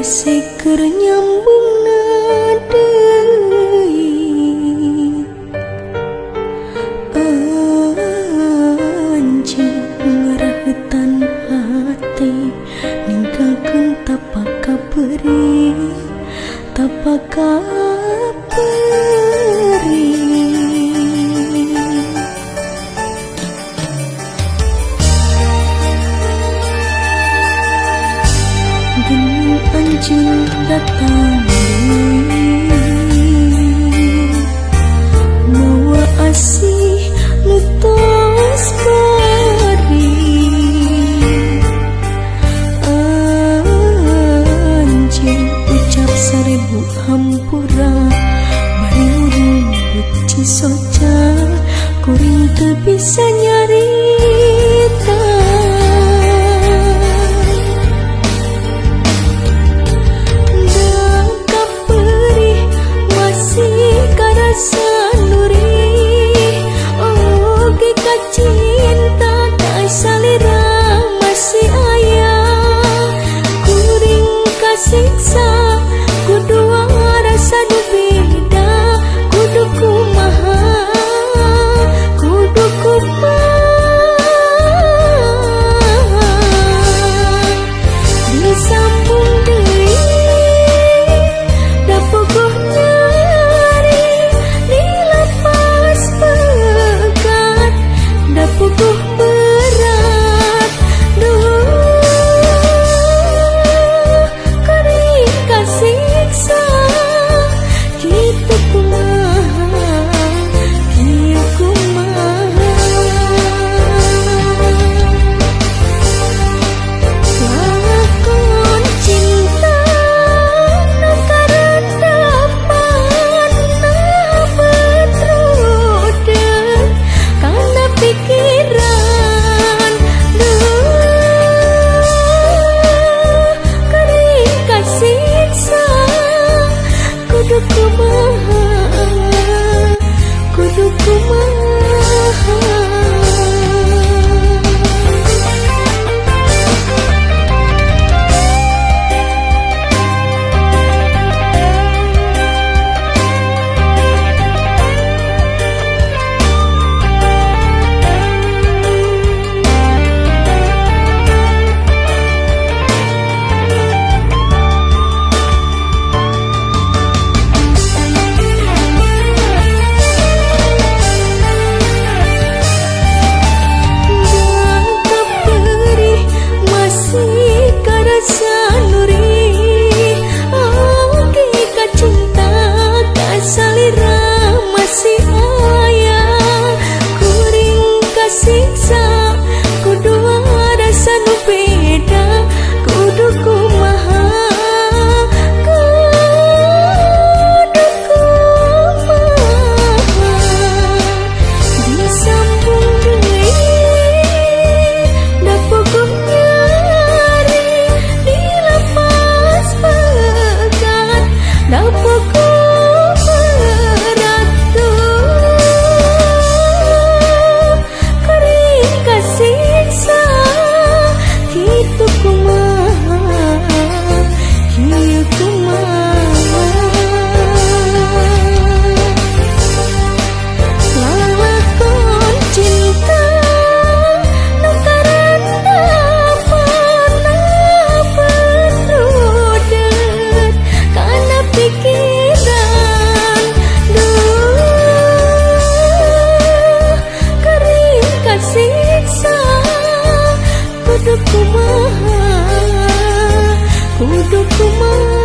seker nyambung nadei anjing ngerahetan hati ninggalkeun tapaka perih tapaka anjing datang mawa asih nutos bari anjing ucap 1000 hampura bari urang beci soca kuring teu bisa nyarita cinta tak salira masih ayah kuring kasiksa kudua rasa nu beda kudu kumaha kudu kumaha disambung deui da puguh nyari dilepas pegat da puguh berat kuring kasiksa kitu kumaha kieu kumaha lakon cinta nu karendapan nah betrudeut kana pikiran kuring kasiksa kudu kumaha kudu kumaha kudu kumaha kudu kumaha